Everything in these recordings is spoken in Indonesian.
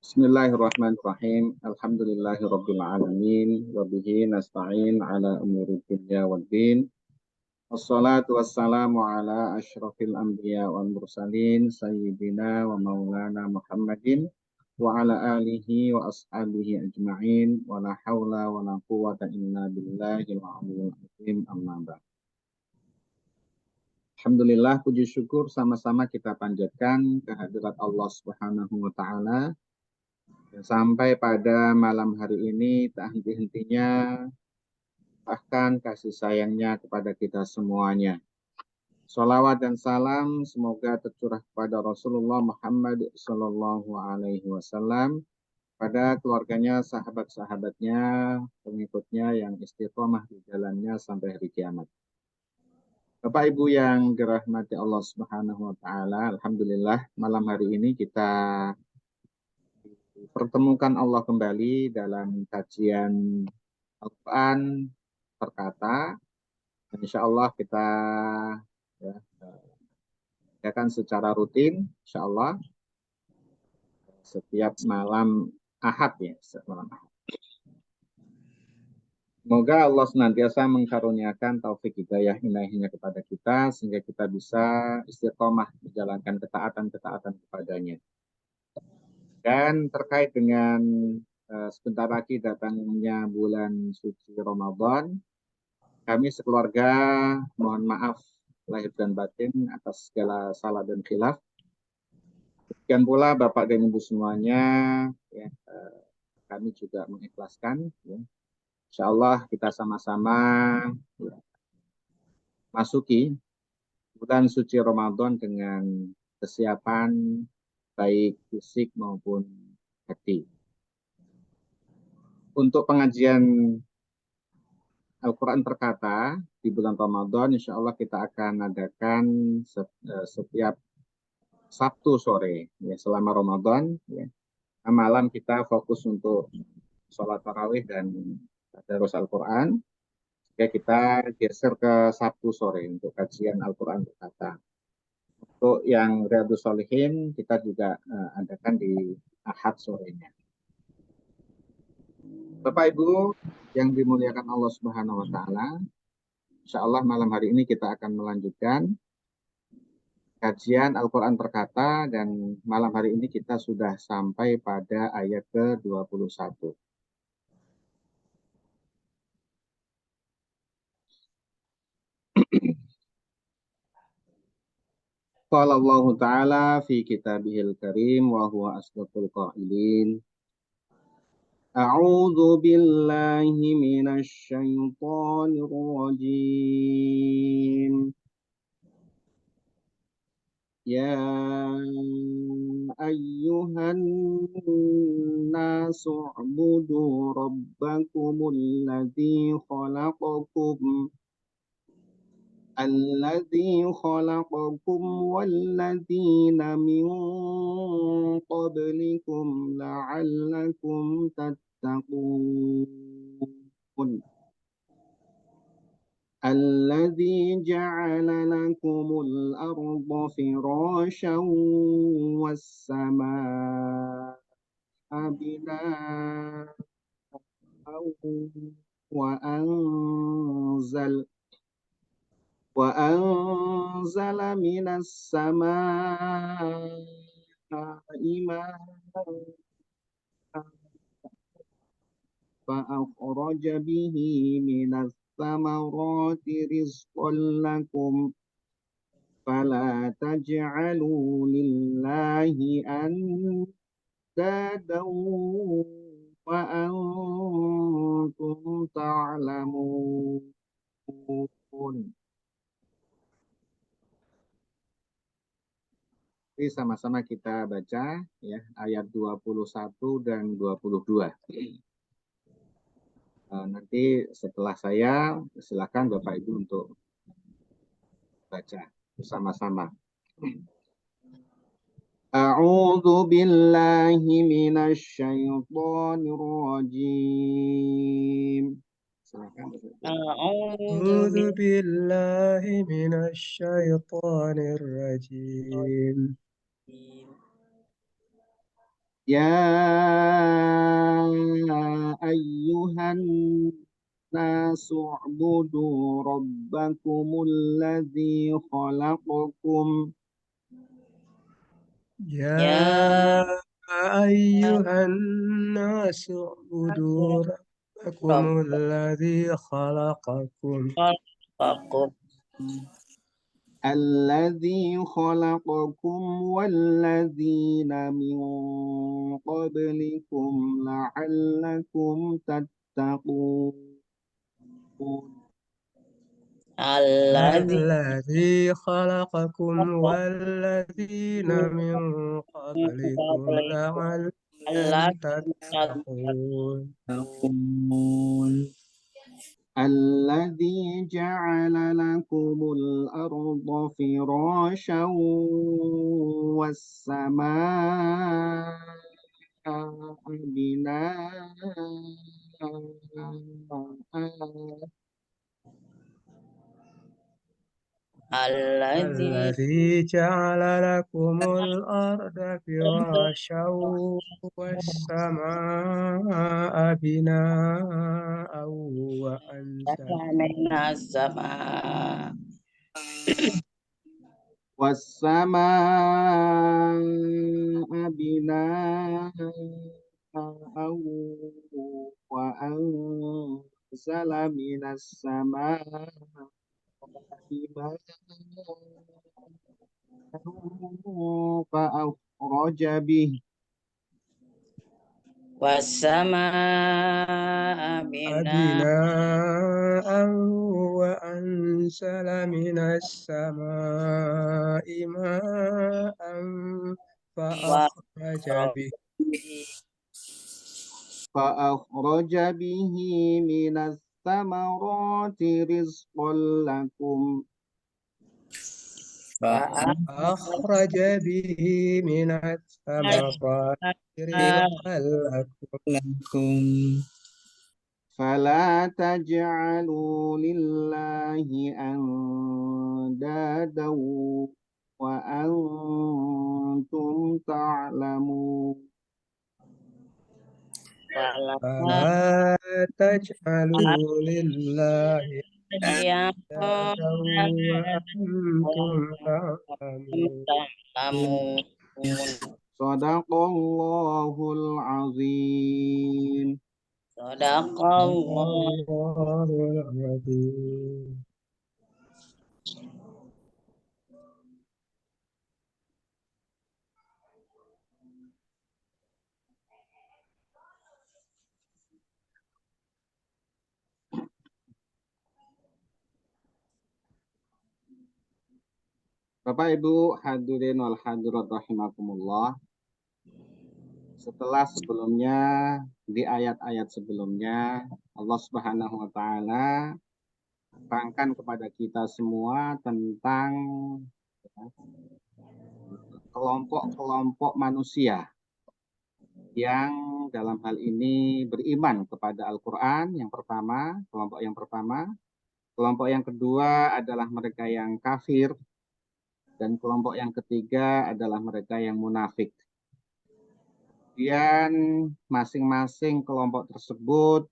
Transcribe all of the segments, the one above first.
Bismillahirrahmanirrahim. Alhamdulillahirabbil alamin wa bihi nasta'in ala umuri dunya waddin. Wassalatu wassalamu ala asyrafil anbiya wal mursalin sayyidina wa maulana Muhammadin wa ala alihi wa ashabihi ajma'in wa la haula wa la quwwata illa billahil aliyyil azim amma ba'd. Alhamdulillah, puji syukur sama-sama kita panjatkan kehadirat Allah Subhanahu wa taala. Sampai pada malam hari ini tak henti-hentinya bahkan kasih sayangnya kepada kita semuanya. Sholawat dan salam semoga tercurah kepada Rasulullah Muhammad Sallallahu Alaihi Wasallam, pada keluarganya, sahabat-sahabatnya, pengikutnya yang istiqomah di jalannya sampai hari kiamat. Bapak Ibu yang dirahmati Allah Subhanahu wa taala, alhamdulillah malam hari ini kita pertemukan Allah kembali dalam kajian Al-Quran terkata. Dan insya Allah kita ya, akan secara rutin, insya Allah setiap malam Ahad ya, setiap malam Ahad. Semoga Allah senantiasa mengkaruniakan taufik hidayah inayahnya kepada kita sehingga kita bisa istiqomah menjalankan ketaatan-ketaatan kepadanya. Dan terkait dengan sebentar lagi datangnya bulan suci Ramadan, kami sekeluarga mohon maaf lahir dan batin atas segala salah dan khilaf. Demikian pula Bapak dan Ibu semuanya, ya, kami juga mengikhlaskan. Ya. Insya Allah kita sama-sama ya, masuki bulan suci Ramadan dengan kesiapan baik fisik maupun hati. Untuk pengajian Al-Quran terkata di bulan Ramadan, insya Allah kita akan adakan setiap Sabtu sore ya, selama Ramadan. Ya. Malam kita fokus untuk sholat tarawih dan tadarus Al-Quran. Ya, kita geser ke Sabtu sore untuk kajian Al-Quran terkata. Untuk yang Riyadhus Shalihin kita juga adakan di Ahad sorenya. Bapak Ibu yang dimuliakan Allah Subhanahu wa taala, insya Allah malam hari ini kita akan melanjutkan kajian Al-Quran terkata dan malam hari ini kita sudah sampai pada ayat ke-21. Qala Allah Ta'ala fi kitabihil karim wa huwa asdaqul qailin. A'udzu billahi minasy syaithanir rajim. Ya ayyuhan nasu ubudu rabbakumul ladzi khalaqakum الذي خلقكم والذين من قبلكم لعلكم تتقون الذي جعل لكم الأرض فراشا والسماء بناء وأنزل من السماء ماء فأخرج به من الثمرات رزقا لكم فلا تجعلوا لله أندادا وأنتم تعلمون. Jadi sama-sama kita baca ya ayat 21 dan 22. Nanti setelah saya silakan Bapak Ibu untuk baca bersama-sama. A'udzu billahi minasy syaithanir rajim. Silakan. A'udzu billahi minasy syaithanir rajim. يا أيها الناس اعبدوا ربكم الذي خلقكم يا أيها الناس اعبدوا ربكم الذي خلقكم الذي خلقكم والذين من قبلكم لعلكم تتقون الذي خلقكم والذين من قبلكم لعلكم تتقون الذي جعل لكم الأرض فراشا والسماء بناء الذي جعل لكم الأرض فراشا والسماء بناء وأنزل والسماء بناء وأنزل من السماء ماء فأخرج به والسماء بناء وأنزل من السماء ماء فأخرج به من الثمرات رزقا لكم فأخرج به من الثمرات رزقا لكم فلا تجعلوا لله أندادا وأنتم تعلمون فلا تجعلوا لله أندادا وأنتم تعلمون صدق الله العظيم. صدق الله العظيم. Bapak Ibu hadirin wal hadirat rahimakumullah. Setelah sebelumnya di ayat-ayat sebelumnya Allah Subhanahu wa taala terangkan kepada kita semua tentang kelompok-kelompok manusia yang dalam hal ini beriman kepada Al-Qur'an yang pertama, kelompok yang pertama. Kelompok yang kedua adalah mereka yang kafir dan kelompok yang ketiga adalah mereka yang munafik. Kemudian masing-masing kelompok tersebut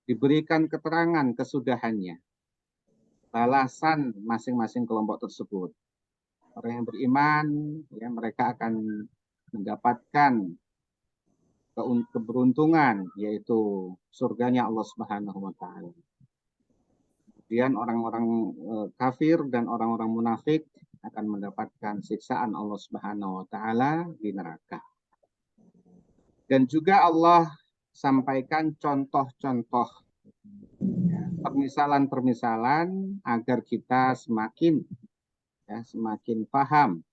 diberikan keterangan kesudahannya, balasan masing-masing kelompok tersebut. Orang yang beriman, ya, mereka akan mendapatkan keberuntungan, yaitu surganya Allah Subhanahu wa taala. Kemudian orang-orang kafir dan orang-orang munafik akan mendapatkan siksaan Allah Subhanahu wa taala di neraka. Dan juga Allah sampaikan contoh-contoh, permisalan-permisalan agar kita semakin paham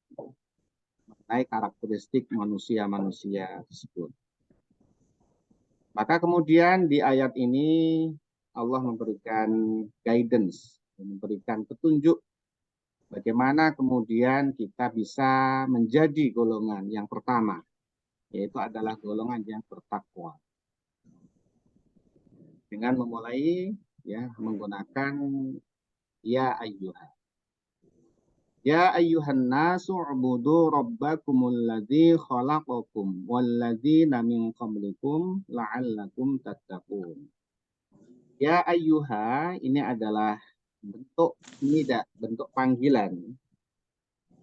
mengenai karakteristik manusia-manusia tersebut. Maka kemudian di ayat ini Allah memberikan guidance, memberikan petunjuk bagaimana kemudian kita bisa menjadi golongan yang pertama, yaitu adalah golongan yang bertakwa. Dengan memulai menggunakan ya ayyuha. Ya ayyuhan nasu ubudu rabbakumul ladzi khalaqakum walladzina min qablikum la'allakum tattaqun. Ya ayyuha ini adalah bentuk nida, bentuk panggilan.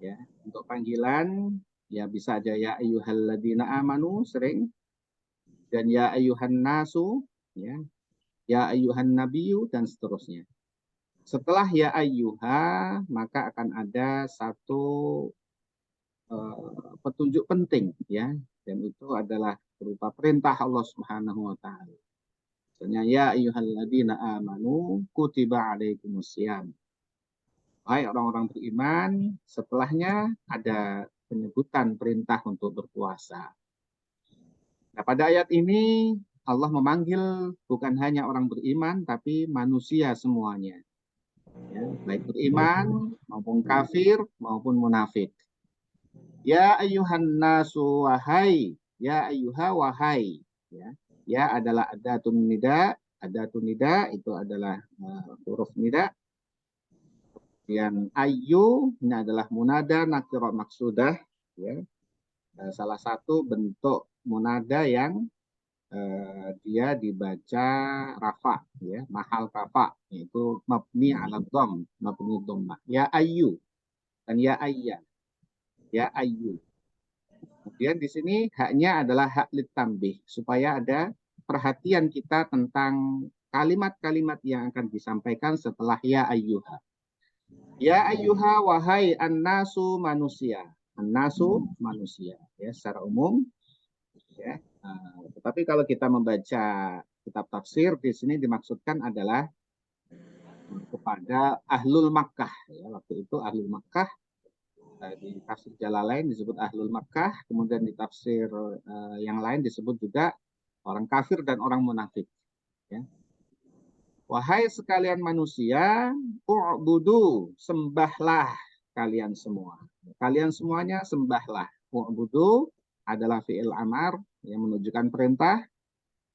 Ya, bentuk panggilan ya bisa aja ya ayyuhalladzina amanu sering dan ya ayyuhan nasu ya ayyuhan nabiyyu dan seterusnya. Setelah ya ayyuha, maka akan ada satu petunjuk penting ya, dan itu adalah berupa perintah Allah Subhanahu wa taala. Misalnya ya ayyuhalladzina amanu kutiba alaikumusiyam. Hai orang-orang beriman, setelahnya ada penyebutan perintah untuk berpuasa. Nah, pada ayat ini Allah memanggil bukan hanya orang beriman tapi manusia semuanya. Ya, baik beriman maupun kafir maupun munafik. Ya ayyuhan nasu wahai, ya ayyuha wahai. Ya adalah adatun nida itu adalah huruf nida. Yang ayyu ini adalah munada nakirah maksudah. Ya. Salah satu bentuk munada yang dia dibaca rafa, ya, mahal rafa, yaitu mabni ala dham, mabni dhammah. Ya ayyu dan ya ayya, ya ayyu. Kemudian di sini haknya adalah hak litambih, supaya ada perhatian kita tentang kalimat-kalimat yang akan disampaikan setelah ya ayyuha. Ya ayyuha wahai annasu manusia. Annasu manusia, ya, secara umum. Ya. Tetapi kalau kita membaca kitab tafsir, di sini dimaksudkan adalah kepada Ahlul Makkah. Ya, waktu itu Ahlul Makkah, di tafsir Jalalain disebut Ahlul Makkah, kemudian di tafsir yang lain disebut juga orang kafir dan orang munafik. Ya. Wahai sekalian manusia, u'budu, sembahlah kalian semua. Kalian semuanya sembahlah. U'budu adalah fi'il amar yang menunjukkan perintah.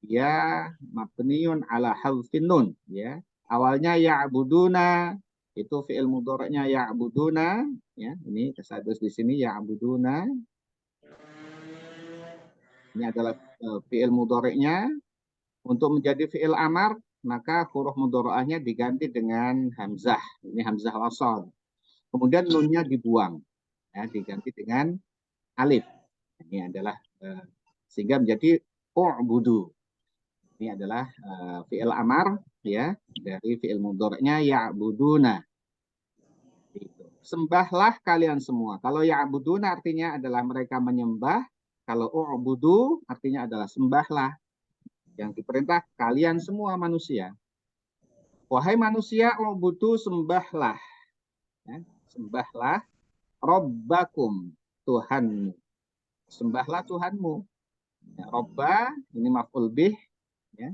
Ya mabniun ala hadfin nun, ya. Awalnya ya'buduna, itu fi'il mudhari'nya ya'buduna, ya. Ini kesadus di sini ya'buduna. Ini adalah fi'il mudhari'nya. Untuk menjadi fi'il amar, maka huruf mudhari'ahnya diganti dengan hamzah. Ini hamzah wasal. Kemudian nunnya dibuang, ya, diganti dengan alif. Ini adalah sehingga menjadi u'budu. Ini adalah fi'il amar, ya, dari fi'il mudhari'nya ya'buduna. Sembahlah kalian semua. Kalau ya'buduna artinya adalah mereka menyembah. Kalau u'budu artinya adalah sembahlah. Yang diperintah kalian semua manusia. Wahai manusia, u'budu sembahlah. Ya, sembahlah Rabbakum, Tuhanmu. Sembahlah Tuhanmu. Ya, Robba, ini maf'ul bih. Ya.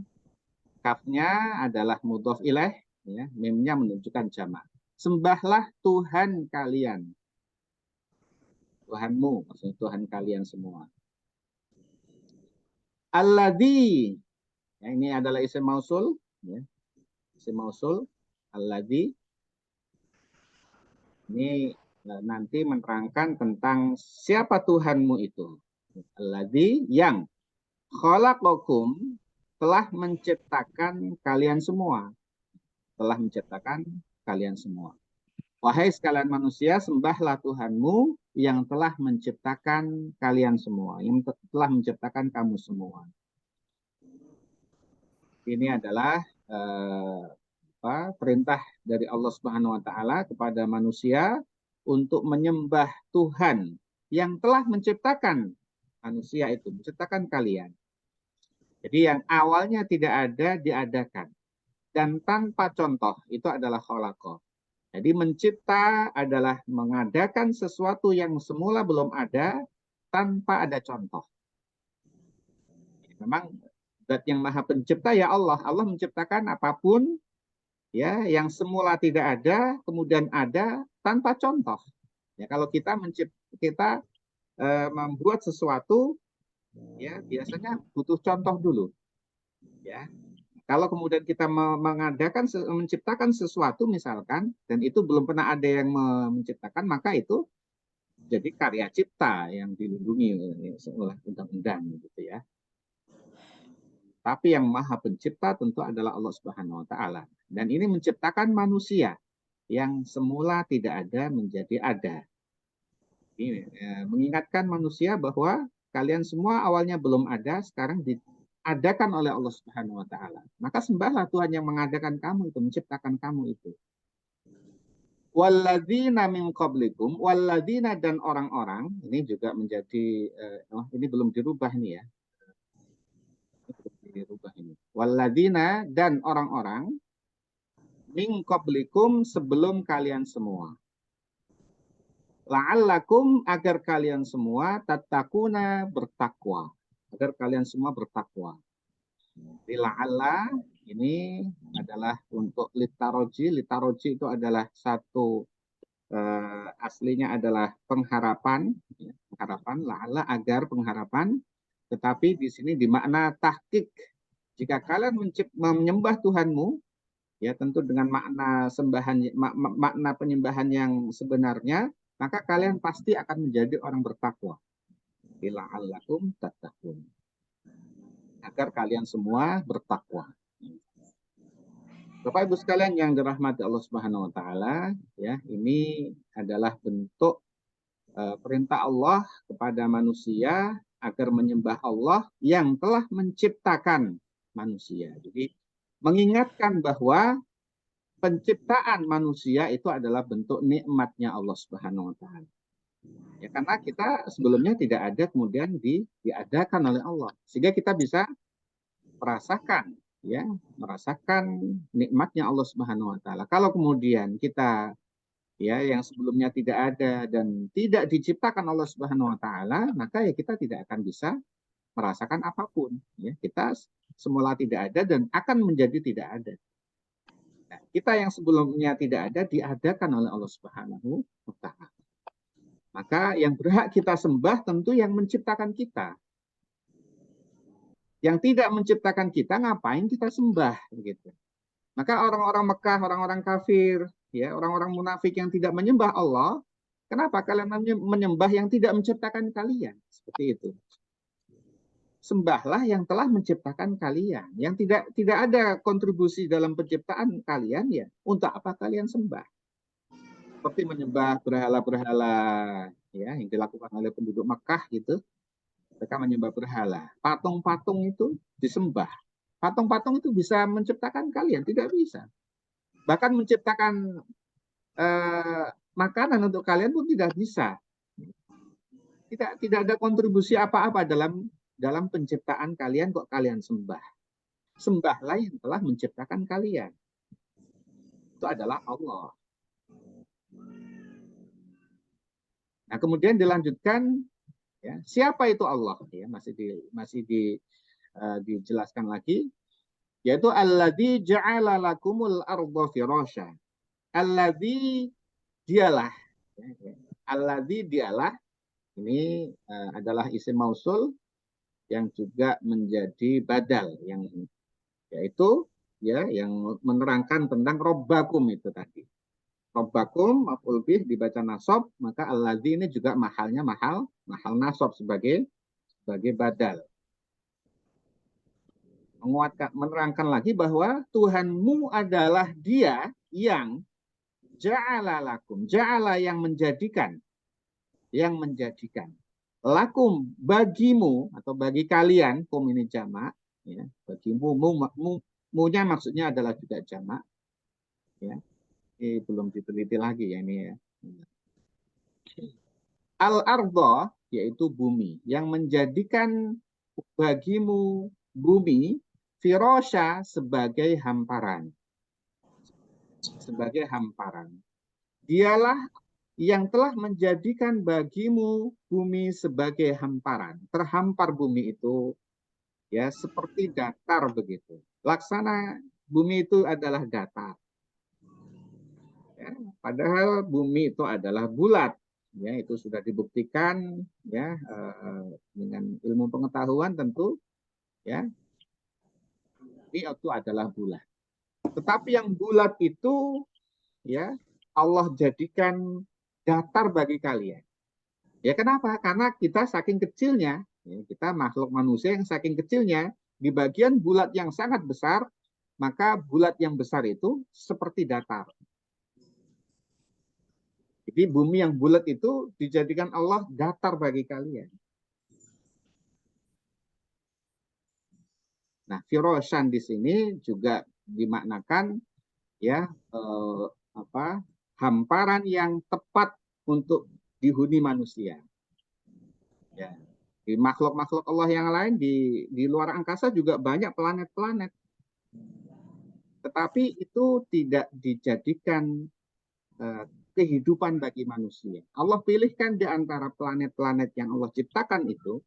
Kafnya adalah mudhof ilaih. Ya. Mimnya menunjukkan jamak. Sembahlah Tuhan kalian. Tuhanmu, maksudnya Tuhan kalian semua. Alladzi, ya, ini adalah isim mausul. Ya. Isim mausul. Alladzi. Ini nanti menerangkan tentang siapa Tuhanmu itu. Alladzi yang khalaqakum telah menciptakan kalian semua. Telah menciptakan kalian semua. Wahai sekalian manusia, sembahlah Tuhanmu yang telah menciptakan kalian semua. Yang telah menciptakan kamu semua. Ini adalah perintah dari Allah Subhanahu wa taala kepada manusia untuk menyembah Tuhan yang telah menciptakan manusia itu, menciptakan kalian. Jadi yang awalnya tidak ada diadakan dan tanpa contoh itu adalah khalaqah. Jadi mencipta adalah mengadakan sesuatu yang semula belum ada tanpa ada contoh. Memang zat yang maha pencipta ya Allah. Allah menciptakan apapun ya yang semula tidak ada kemudian ada tanpa contoh. Ya kalau kita membuat sesuatu ya biasanya butuh contoh dulu. Ya. Kalau kemudian kita menciptakan sesuatu misalkan, dan itu belum pernah ada yang menciptakan, maka itu jadi karya cipta yang dilindungi oleh undang-undang gitu ya. Tapi yang maha pencipta tentu adalah Allah Subhanahu wa taala. Dan ini menciptakan manusia yang semula tidak ada menjadi ada. Ini mengingatkan manusia bahwa kalian semua awalnya belum ada, sekarang diadakan oleh Allah Subhanahu wa taala. Maka sembahlah Tuhan yang mengadakan kamu itu, menciptakan kamu itu. Walladzina min qablikum, walladzina dan orang-orang, ini juga menjadi ini belum dirubah nih ya. Dirubah ini. Walladzina dan orang-orang min qablikum sebelum kalian semua. La'allakum agar kalian semua tattaquna bertakwa. Agar kalian semua bertakwa. Jadi la'alla ini adalah untuk litaroji. Litaroji itu adalah satu aslinya adalah pengharapan, ya, pengharapan la'alla agar pengharapan. Tetapi di sini dimakna tahqiq. Jika kalian menyembah Tuhanmu, ya tentu dengan makna makna penyembahan yang sebenarnya, maka kalian pasti akan menjadi orang bertakwa. La'allakum tattaqun. Agar kalian semua bertakwa. Bapak Ibu sekalian yang dirahmati Allah Subhanahu wa taala, ya, ini adalah bentuk perintah Allah kepada manusia agar menyembah Allah yang telah menciptakan manusia. Jadi mengingatkan bahwa penciptaan manusia itu adalah bentuk nikmatnya Allah Subhanahu wa taala. Ya, karena kita sebelumnya tidak ada, kemudian diadakan oleh Allah. Sehingga kita bisa merasakan, ya, merasakan nikmatnya Allah Subhanahu wa taala. Kalau kemudian kita, ya, yang sebelumnya tidak ada dan tidak diciptakan Allah Subhanahu wa taala, maka ya kita tidak akan bisa merasakan apapun, ya. Kita semula tidak ada dan akan menjadi tidak ada. Nah, kita yang sebelumnya tidak ada diadakan oleh Allah Subhanahu wa taala. Maka yang berhak kita sembah tentu yang menciptakan kita. Yang tidak menciptakan kita, ngapain kita sembah begitu. Maka orang-orang Mekah, orang-orang kafir, ya, orang-orang munafik yang tidak menyembah Allah, kenapa kalian menyembah yang tidak menciptakan kalian? Seperti itu. Sembahlah yang telah menciptakan kalian. Yang tidak ada kontribusi dalam penciptaan kalian, ya untuk apa kalian sembah? Seperti menyembah berhala-berhala, ya, yang dilakukan oleh penduduk Mekah gitu. Mereka menyembah berhala. Patung-patung itu disembah. Patung-patung itu bisa menciptakan kalian? Tidak bisa. Bahkan menciptakan makanan untuk kalian pun tidak bisa. Tidak ada kontribusi apa-apa dalam penciptaan kalian, kok kalian sembah. Sembahlah yang telah menciptakan kalian. Itu adalah Allah. Nah, kemudian dilanjutkan, ya, siapa itu Allah? Ya, masih dijelaskan lagi, yaitu alladzi ja'ala lakumul arda firasya. Alladzi dialah, ya, alladzi dialah ini adalah isim mausul yang juga menjadi badal, yang yaitu, ya, yang menerangkan tentang robbakum itu tadi. Robbakum maf'ul bih dibaca nasab, maka alladzi ini juga mahalnya mahal nasab sebagai badal. Menerangkan lagi bahwa Tuhanmu adalah Dia yang ja'ala lakum, ja'ala yang menjadikan, lakum bagimu atau bagi kalian, kum ini jamak, ya, bagimu, munya maksudnya adalah juga jamak, ya. Ini belum diteliti lagi ya ini ya. Al-ardo yaitu bumi, yang menjadikan bagimu bumi firasya sebagai hamparan. Sebagai hamparan. Dialah yang telah menjadikan bagimu bumi sebagai hamparan. Terhampar bumi itu, ya, seperti datar begitu. Laksana bumi itu adalah datar. Ya, padahal bumi itu adalah bulat, ya, itu sudah dibuktikan, ya, dengan ilmu pengetahuan tentu, ya. Ini itu adalah bulat. Tetapi yang bulat itu ya Allah jadikan datar bagi kalian. Ya kenapa? Karena kita saking kecilnya, ya, kita makhluk manusia yang saking kecilnya, di bagian bulat yang sangat besar, maka bulat yang besar itu seperti datar. Jadi bumi yang bulat itu dijadikan Allah datar bagi kalian. Nah, firoshan di sini juga dimaknakan ya hamparan yang tepat untuk dihuni manusia. Ya. Di makhluk-makhluk Allah yang lain di luar angkasa juga banyak planet-planet. Tetapi itu tidak dijadikan kehidupan bagi manusia. Allah pilihkan di antara planet-planet yang Allah ciptakan itu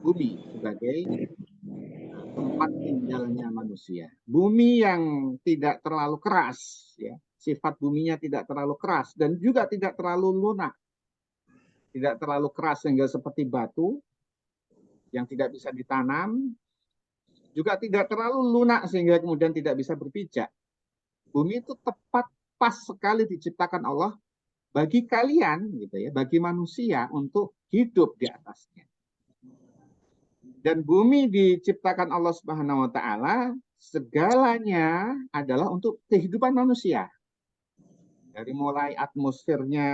bumi sebagai tempat tinggalnya manusia. Bumi yang tidak terlalu keras, ya, sifat buminya tidak terlalu keras dan juga tidak terlalu lunak, tidak terlalu keras sehingga seperti batu yang tidak bisa ditanam, juga tidak terlalu lunak sehingga kemudian tidak bisa berpijak. Bumi itu tepat pas sekali diciptakan Allah bagi kalian, gitu ya, bagi manusia untuk hidup di atasnya. Dan bumi diciptakan Allah Subhanahu wa taala segalanya adalah untuk kehidupan manusia. Dari mulai atmosfernya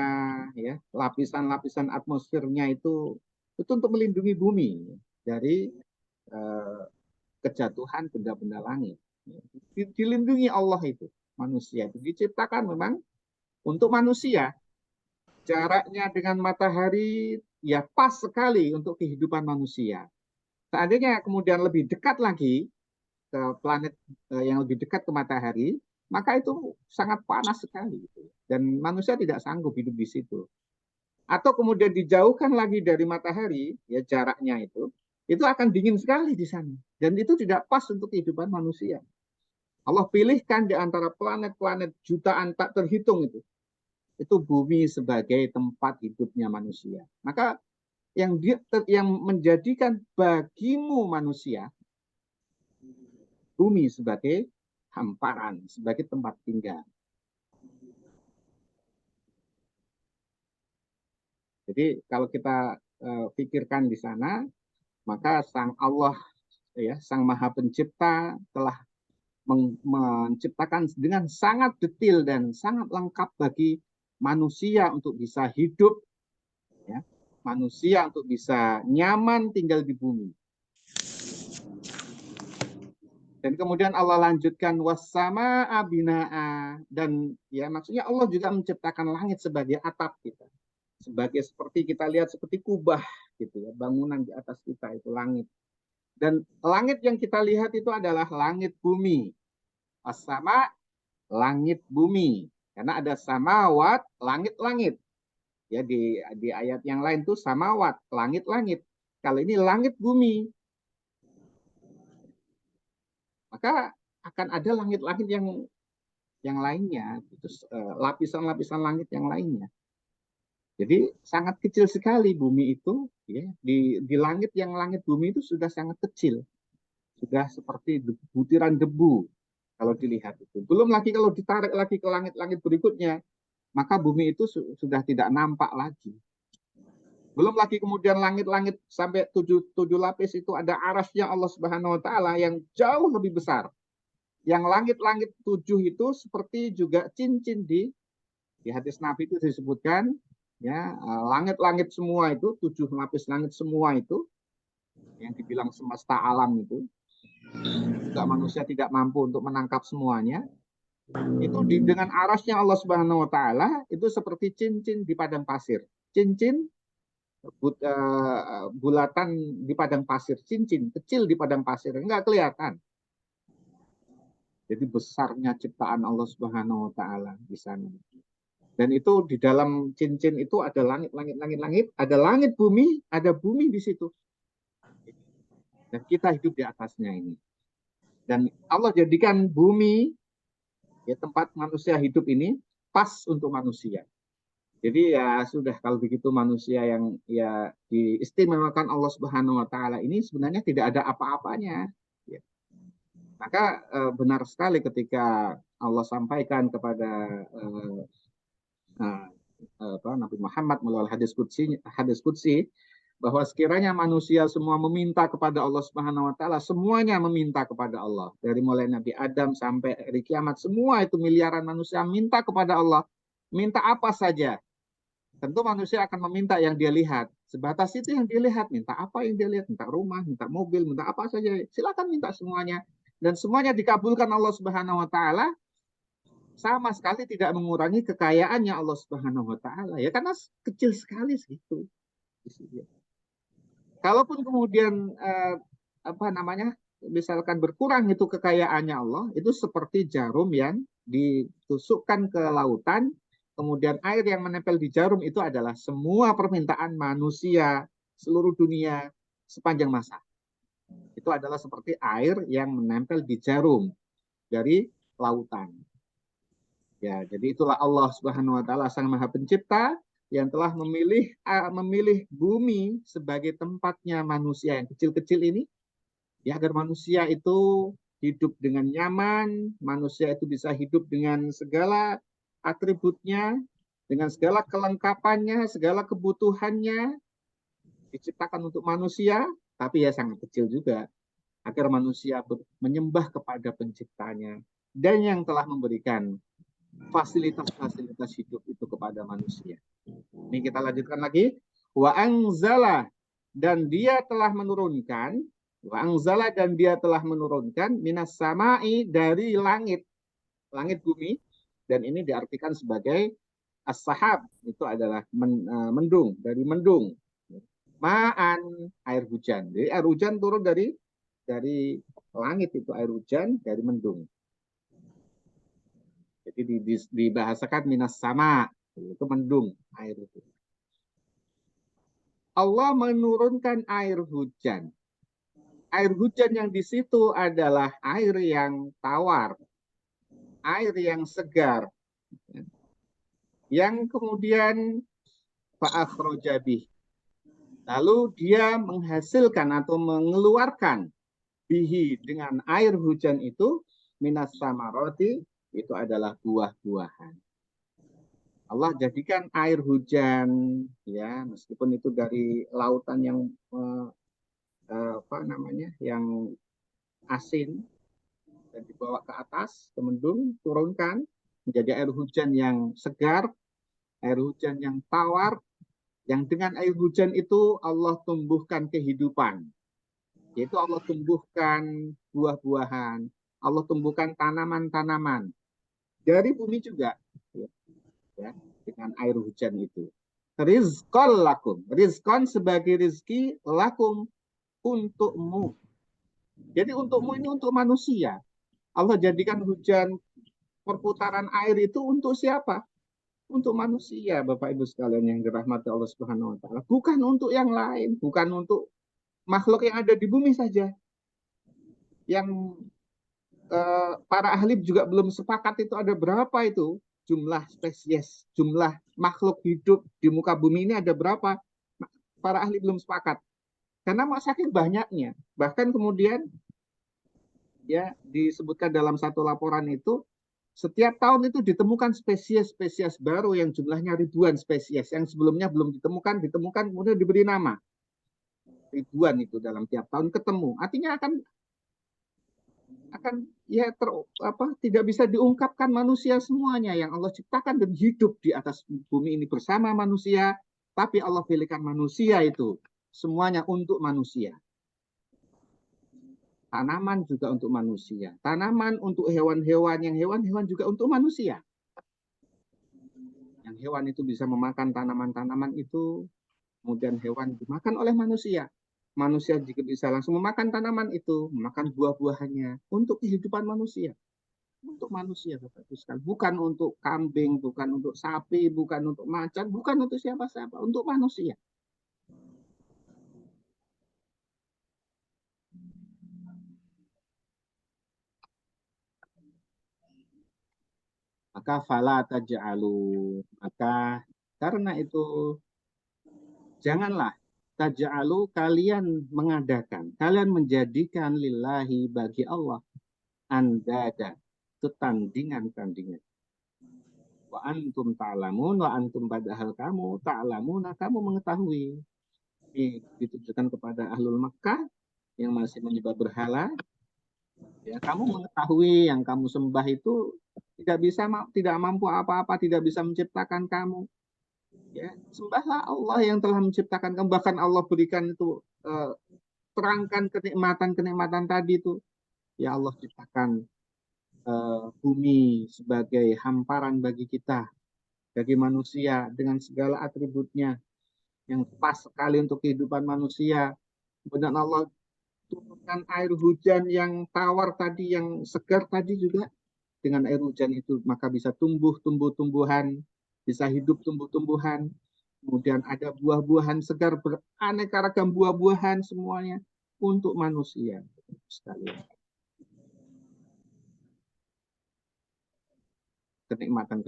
ya, lapisan-lapisan atmosfernya itu untuk melindungi bumi dari kejatuhan benda-benda langit. Dilindungi Allah itu. Manusia itu diciptakan memang untuk manusia. Jaraknya dengan matahari ya pas sekali untuk kehidupan manusia. Seandainya kemudian lebih dekat lagi ke planet yang lebih dekat ke matahari, maka itu sangat panas sekali. Dan manusia tidak sanggup hidup di situ. Atau kemudian dijauhkan lagi dari matahari, ya jaraknya itu akan dingin sekali di sana. Dan itu tidak pas untuk kehidupan manusia. Allah pilihkan di antara planet-planet jutaan tak terhitung itu bumi sebagai tempat hidupnya manusia. Maka yang menjadikan bagimu manusia bumi sebagai hamparan, sebagai tempat tinggal. Jadi kalau kita pikirkan di sana, maka Sang Allah, ya, Sang Maha Pencipta telah menciptakan dengan sangat detail dan sangat lengkap bagi manusia untuk bisa hidup, ya, manusia untuk bisa nyaman tinggal di bumi. Dan kemudian Allah lanjutkan wassama abinaa, dan ya maksudnya Allah juga menciptakan langit sebagai atap kita, sebagai seperti kita lihat seperti kubah gitu ya, bangunan di atas kita itu langit. Dan langit yang kita lihat itu adalah langit bumi. As-sama, langit bumi. Karena ada samawat, langit-langit. Ya di ayat yang lain tuh samawat, langit-langit. Kalau ini langit bumi. Maka akan ada langit-langit yang lainnya, itu lapisan-lapisan langit yang lainnya. Jadi sangat kecil sekali bumi itu, ya, di langit yang langit bumi itu sudah sangat kecil, sudah seperti butiran debu kalau dilihat itu. Belum lagi kalau ditarik lagi ke langit-langit berikutnya, maka bumi itu sudah tidak nampak lagi. Belum lagi kemudian langit-langit sampai tujuh lapis itu ada arasnya Allah Subhanahu Wa Taala yang jauh lebih besar. Yang langit-langit 7 itu seperti juga cincin di hadis Nabi itu disebutkan. Ya, langit-langit semua itu 7 lapis langit semua itu yang dibilang semesta alam itu juga manusia tidak mampu untuk menangkap semuanya, itu dengan arasnya Allah Subhanahu Wa Taala itu seperti cincin di padang pasir, cincin bulatan di padang pasir, cincin kecil di padang pasir, enggak kelihatan. Jadi besarnya ciptaan Allah Subhanahu Wa Taala di sana. Dan itu di dalam cincin itu ada langit, ada langit bumi, ada bumi di situ. Dan kita hidup di atasnya ini. Dan Allah jadikan bumi, ya, tempat manusia hidup ini pas untuk manusia. Jadi ya sudah, kalau begitu manusia yang ya diistimewakan Allah Subhanahu Wa Taala ini sebenarnya tidak ada apa-apanya. Ya. Maka benar sekali ketika Allah sampaikan kepada Nabi Muhammad melalui hadis qudsi bahwa sekiranya manusia semua meminta kepada Allah Subhanahu wa taala, semuanya meminta kepada Allah. Dari mulai Nabi Adam sampai hari kiamat, semua itu miliaran manusia minta kepada Allah. Minta apa saja. Tentu manusia akan meminta yang dia lihat. Sebatas itu yang dia lihat. Minta apa yang dia lihat. Minta rumah, minta mobil, minta apa saja. Silakan minta semuanya. Dan semuanya dikabulkan Allah Subhanahu wa taala, sama sekali tidak mengurangi kekayaannya Allah Subhanahu wa taala. Ya karena kecil sekali segitu. Kalaupun kemudian misalkan berkurang itu kekayaannya Allah, itu seperti jarum yang ditusukkan ke lautan, kemudian air yang menempel di jarum itu adalah semua permintaan manusia seluruh dunia sepanjang masa. Itu adalah seperti air yang menempel di jarum dari lautan. Ya, jadi itulah Allah Subhanahu wa taala Sang Maha Pencipta yang telah memilih bumi sebagai tempatnya manusia yang kecil-kecil ini, ya agar manusia itu hidup dengan nyaman, manusia itu bisa hidup dengan segala atributnya, dengan segala kelengkapannya, segala kebutuhannya diciptakan untuk manusia, tapi ya sangat kecil juga, agar manusia menyembah kepada penciptanya dan yang telah memberikan fasilitas-fasilitas hidup itu kepada manusia. Ini kita lanjutkan lagi. Wa anzala, dan dia telah menurunkan, wa anzala, dan dia telah menurunkan minas samai, dari langit, langit bumi, dan ini diartikan sebagai as-sahab, itu adalah mendung, dari mendung. Ma'an, air hujan. Jadi air hujan turun dari langit, itu air hujan dari mendung. Jadi dibahasakan minas sama, itu mendung air itu. Allah menurunkan air hujan. Air hujan yang di situ adalah air yang tawar, air yang segar, yang kemudian fa'akhroja bih. Lalu dia menghasilkan atau mengeluarkan bihi, dengan air hujan itu, minas samaroti, itu adalah buah-buahan. Allah jadikan air hujan, ya meskipun itu dari lautan yang yang asin, dan dibawa ke atas, ke mendung, turunkan menjadi air hujan yang segar, air hujan yang tawar, yang dengan air hujan itu Allah tumbuhkan kehidupan, yaitu Allah tumbuhkan buah-buahan, Allah tumbuhkan tanaman-tanaman dari bumi juga, ya, dengan air hujan itu. Rizqan lakum, rizqan sebagai rizki, lakum untukmu. Jadi untukmu ini untuk manusia. Allah jadikan hujan, perputaran air itu untuk siapa? Untuk manusia, Bapak Ibu sekalian yang dirahmati Allah Subhanahu wa taala. Bukan untuk yang lain, bukan untuk makhluk yang ada di bumi saja. Yang para ahli juga belum sepakat itu ada berapa itu jumlah spesies, jumlah makhluk hidup di muka bumi ini ada berapa? Para ahli belum sepakat. Karena saking banyaknya. Bahkan kemudian ya disebutkan dalam satu laporan itu, setiap tahun itu ditemukan spesies-spesies baru yang jumlahnya ribuan spesies, yang sebelumnya belum ditemukan, kemudian diberi nama. Ribuan itu dalam tiap tahun ketemu. Artinya akan ya tidak bisa diungkapkan manusia semuanya yang Allah ciptakan dan hidup di atas bumi ini bersama manusia, tapi Allah pilihkan manusia itu semuanya untuk manusia. Tanaman juga untuk manusia, tanaman untuk hewan-hewan, yang hewan-hewan juga untuk manusia. Yang hewan itu bisa memakan tanaman-tanaman itu, kemudian hewan dimakan oleh manusia. Manusia juga bisa langsung memakan tanaman itu, memakan buah-buahannya untuk kehidupan manusia. Untuk manusia, Bapak Ibu sekalian. Bukan untuk kambing, bukan untuk sapi, bukan untuk macan, bukan untuk siapa-siapa, untuk manusia. Maka fala taj'alu, maka karena itu janganlah taj'alu, kalian mengadakan, kalian menjadikan lillahi, bagi Allah, andada, itu tandingan-tandingan. Wa antum ta'lamun, wa antum padahal kamu ta'lamuna, kamu mengetahui. Ini ditujukan kepada ahlul Makkah yang masih menyembah berhala. Ya, kamu mengetahui yang kamu sembah itu tidak mampu apa-apa, tidak bisa menciptakan kamu. Ya, sembahlah Allah yang telah menciptakan kamu. Bahkan Allah berikan itu terangkan kenikmatan-kenikmatan tadi itu. Ya Allah ciptakan bumi sebagai hamparan bagi kita, bagi manusia dengan segala atributnya yang pas sekali untuk kehidupan manusia. Kemudian Allah turunkan air hujan yang tawar tadi, yang segar tadi juga. Dengan air hujan itu maka bisa tumbuh-tumbuhan, bisa hidup tumbuh-tumbuhan. Kemudian ada buah-buahan segar, beraneka ragam buah-buahan semuanya untuk manusia sekalian. Kenikmatan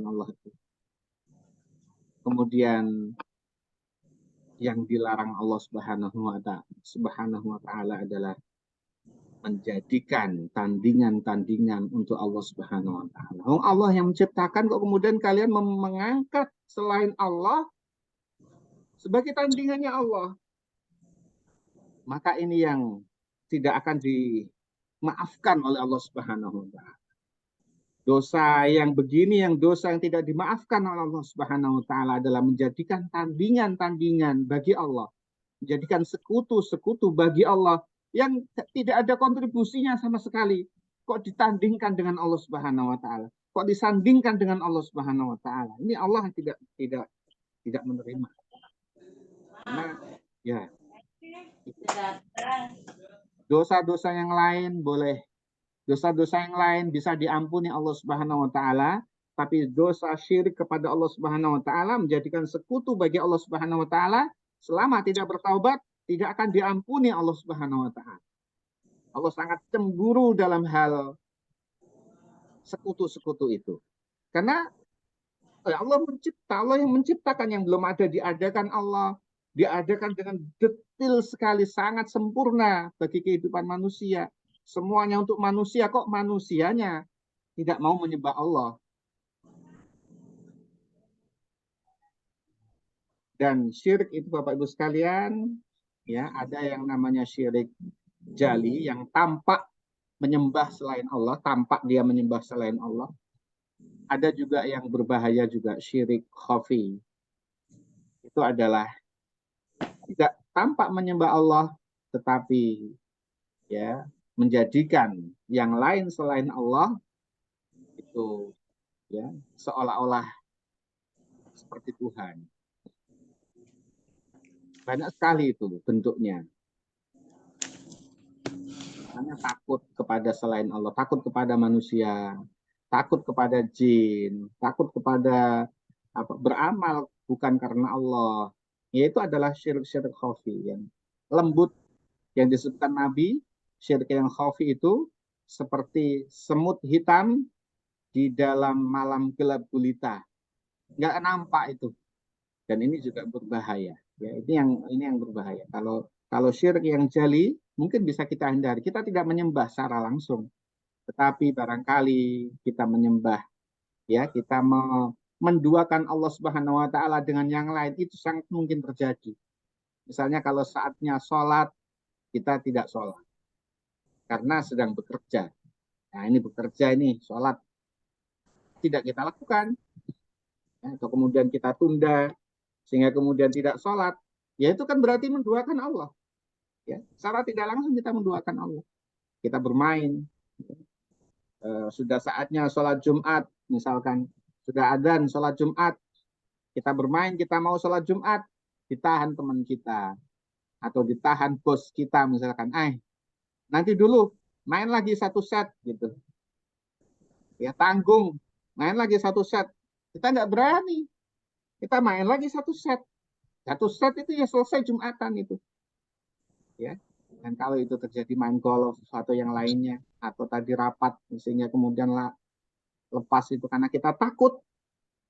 Allah itu. Kemudian yang dilarang Allah Subhanahu wa taala adalah menjadikan tandingan-tandingan untuk Allah Subhanahu wa taala. Allah yang menciptakan, kok kemudian kalian mengangkat selain Allah sebagai tandingannya Allah. Maka ini yang tidak akan dimaafkan oleh Allah Subhanahu wa taala. Dosa yang begini, yang dosa yang tidak dimaafkan oleh Allah Subhanahu wa taala adalah menjadikan tandingan-tandingan bagi Allah. Menjadikan sekutu-sekutu bagi Allah yang tidak ada kontribusinya sama sekali. Kok ditandingkan dengan Allah Subhanahu wa taala? Kok disandingkan dengan Allah Subhanahu wa taala? Ini Allah yang tidak menerima. Karena ya dosa-dosa yang lain boleh, dosa-dosa yang lain bisa diampuni Allah Subhanahu wa taala, tapi dosa syirik kepada Allah Subhanahu wa taala, menjadikan sekutu bagi Allah Subhanahu wa taala, selama tidak bertaubat tidak akan diampuni Allah Subhanahu wa taala. Allah sangat cemburu dalam hal sekutu-sekutu itu. Karena Allah yang menciptakan, yang belum ada diadakan Allah, diadakan dengan detail sekali, sangat sempurna bagi kehidupan manusia. Semuanya untuk manusia, kok manusianya tidak mau menyembah Allah. Dan syirik itu Bapak Ibu sekalian, ya ada yang namanya syirik jali yang tampak menyembah selain Allah, tampak dia menyembah selain Allah. Ada juga yang berbahaya juga, syirik khafi. Itu adalah tidak tampak menyembah Allah, tetapi ya menjadikan yang lain selain Allah itu ya seolah-olah seperti Tuhan. Banyak sekali itu bentuknya. Hanya takut kepada selain Allah, takut kepada manusia, takut kepada jin, takut kepada beramal bukan karena Allah. Yaitu adalah syirik-syirik khafi yang lembut, yang disebutkan Nabi. Syirik yang khafi itu seperti semut hitam di dalam malam gelap gulita, nggak nampak itu. Dan ini juga berbahaya. Ya, ini yang berbahaya. Kalau syirik yang jali mungkin bisa kita hindari. Kita tidak menyembah secara langsung, tetapi barangkali kita menyembah, ya kita menduakan Allah Subhanahu wa taala dengan yang lain, itu sangat mungkin terjadi. Misalnya kalau saatnya sholat, kita tidak sholat karena sedang bekerja. Nah ini bekerja ini, sholat tidak kita lakukan, ya, atau kemudian kita tunda sehingga kemudian tidak sholat, ya itu kan berarti menduakan Allah. Ya, secara tidak langsung kita menduakan Allah. Kita bermain. Sudah saatnya sholat Jumat, misalkan sudah adzan sholat Jumat, kita bermain, kita mau sholat Jumat, ditahan teman kita atau ditahan bos kita misalkan, nanti dulu main lagi satu set gitu, ya tanggung, main lagi satu set, kita nggak berani, kita main lagi satu set itu ya selesai Jumatan itu, ya. Dan kalau itu terjadi main golf atau yang lainnya, atau tadi rapat sehingga kemudian lepas itu karena kita takut,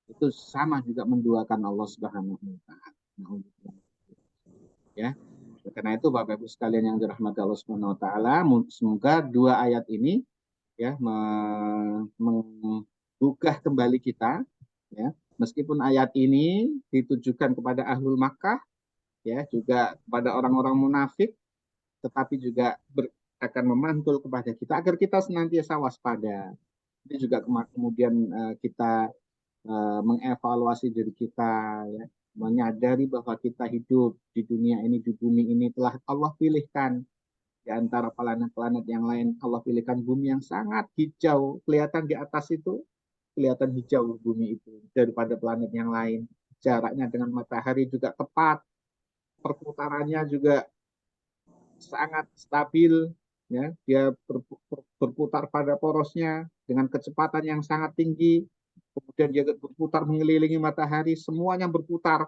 itu sama juga menduakan Allah Subhanahu wa taala. Ya. Karena itu Bapak Ibu sekalian yang dirahmati Allah Subhanahu wa taala, semoga dua ayat ini ya menggugah kembali kita, ya. Meskipun ayat ini ditujukan kepada ahlul Makkah, ya, juga kepada orang-orang munafik, tetapi juga akan memantul kepada kita agar kita senantiasa waspada. Ini juga kemudian kita mengevaluasi diri kita, ya, menyadari bahwa kita hidup di dunia ini, di bumi ini telah Allah pilihkan. Di antara planet-planet yang lain, Allah pilihkan bumi yang sangat hijau. Kelihatan di atas itu, kelihatan hijau bumi itu daripada planet yang lain. Jaraknya dengan matahari juga tepat. Perputarannya juga sangat stabil. Ya, dia berputar pada porosnya dengan kecepatan yang sangat tinggi. Kemudian dia berputar mengelilingi matahari. Semuanya berputar.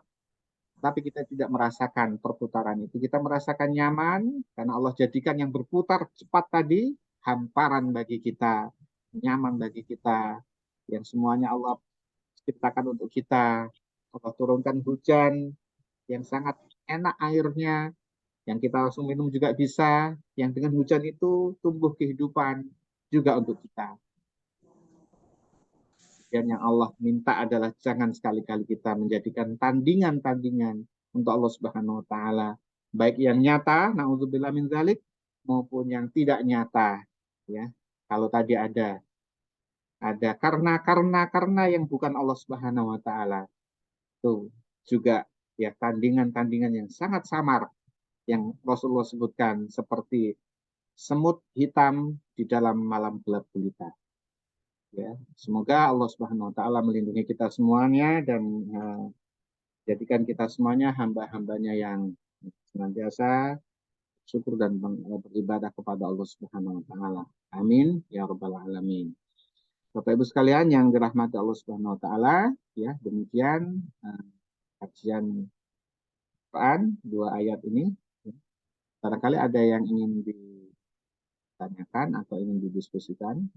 Tapi kita tidak merasakan perputaran itu. Kita merasakan nyaman karena Allah jadikan yang berputar cepat tadi hamparan bagi kita, nyaman bagi kita, yang semuanya Allah ciptakan untuk kita. Allah turunkan hujan yang sangat enak airnya, yang kita langsung minum juga bisa, yang dengan hujan itu tumbuh kehidupan juga untuk kita. Dan yang Allah minta adalah jangan sekali-kali kita menjadikan tandingan-tandingan untuk Allah Subhanahu wa taala, baik yang nyata, naudzubillah min dzalik, maupun yang tidak nyata, ya. Kalau tadi ada karena yang bukan Allah Subhanahu wa taala. Itu juga ya tandingan-tandingan yang sangat samar yang Rasulullah sebutkan seperti semut hitam di dalam malam gelap gulita. Ya, semoga Allah Subhanahu wa taala melindungi kita semuanya dan jadikan kita semuanya hamba-hambanya yang senantiasa syukur dan beribadah kepada Allah Subhanahu wa taala. Amin ya rabbal alamin. Bapak Ibu sekalian yang dirahmati Allah Subhanahu wa taala, ya, demikian kajian Quran dua ayat ini. Barangkali ada yang ingin ditanyakan atau ingin didiskusikan.